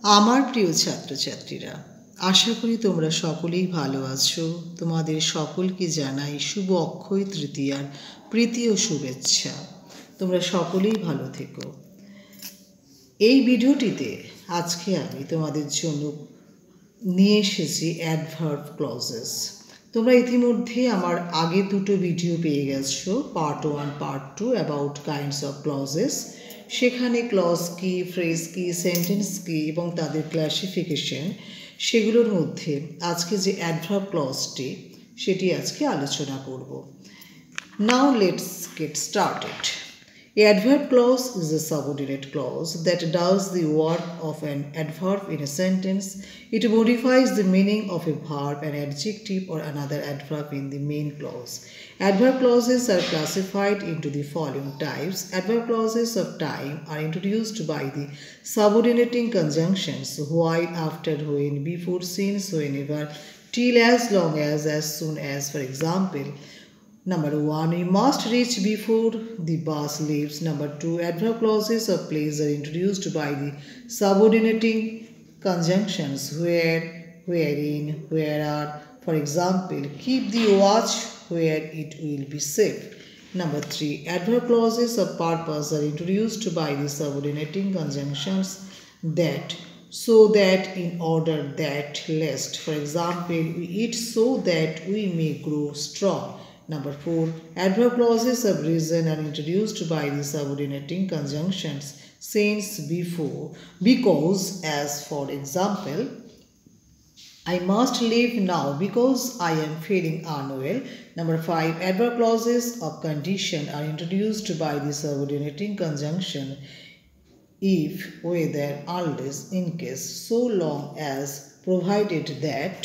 আমার প্রিয় ছাত্রছাত্রীরা, আশা করি তোমরা সকলেই ভালো আছো। তোমাদের সকলকে জানাই শুভ অক্ষয় তৃতীয়ার প্রীতি ও শুভেচ্ছা। তোমরা সকলেই ভালো থেকো। এই ভিডিওটিতে আজকে আমি তোমাদের জন্য নিয়ে এসেছি অ্যাডভার্ব ক্লজেস। তোমরা ইতিমধ্যে আমার আগে দুটো ভিডিও পেয়ে গেছো, part 1, part 2 about kinds of clauses. সেখানে ক্লজ কি, ফ্রেজ কি, সেন্টেন্স কি এবং তাদের ক্লাসিফিকেশন, সেগুলোর মধ্যে আজকে যে অ্যাডভার্ব ক্লজটি সেটি আজকে আলোচনা করব। Now let's get started. A adverb clause is a subordinate clause that does the work of an adverb in a sentence. It modifies the meaning of a verb, an adjective, or another adverb in the main clause. Adverb clauses are classified into the following types. Adverb clauses of time are introduced by the subordinating conjunctions while, after, when, before, since, whenever, till, as long as soon as. For example, Number 1, we must reach before the bus leaves. Number 2, adverb clauses of place are introduced by the subordinating conjunctions where, wherein, where are. For example, keep the watch where it will be safe. Number 3, adverb clauses of purpose are introduced by the subordinating conjunctions that, so that, in order that, lest. For example, we eat so that we may grow strong. Number 4, adverb clauses of reason are introduced by the subordinating conjunctions since, before, because, as. For example, I must leave now because I am feeling unwell. Number 5, adverb clauses of condition are introduced by the subordinating conjunction if, whether, unless, in case, so long as, provided that.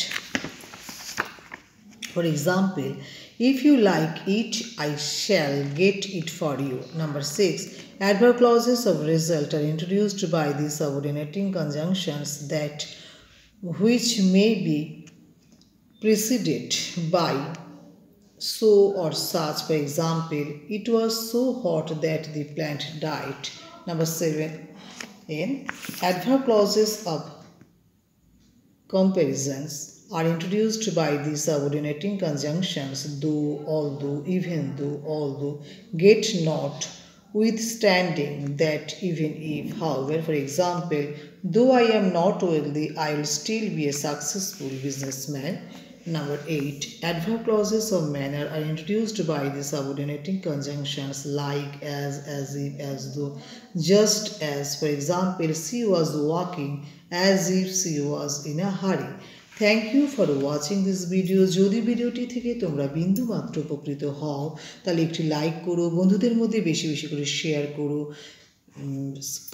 For example, if you like it, I shall get it for you. Number 6, adverb clauses of result are introduced by the subordinating conjunctions that, which may be preceded by so or such. For example, it was so hot that the plant died. Number 7, adverb clauses of comparisons are introduced by the subordinating conjunctions though, although, even though, although, get, not, withstanding, that, even if, however. For example, though I am not wealthy, I will still be a successful businessman. Number 8, adverb clauses of manner are introduced by the subordinating conjunctions like, as if, as though, just as. For example, she was walking as if she was in a hurry. Thank you for watching this video. যদি ভিডিওটি থেকে তোমরা বিন্দু মাত্র উপকৃত হও তাহলে একটি লাইক করো, বন্ধুদের মধ্যে বেশি বেশি করে শেয়ার করো,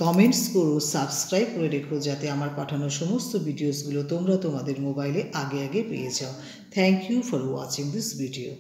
কমেন্টস করো, সাবস্ক্রাইব করে রেখো যাতে আমার পাঠানো সমস্ত ভিডিওসগুলো তোমরা তোমাদের মোবাইলে আগে আগে পেয়ে যাও। Thank you for watching this video.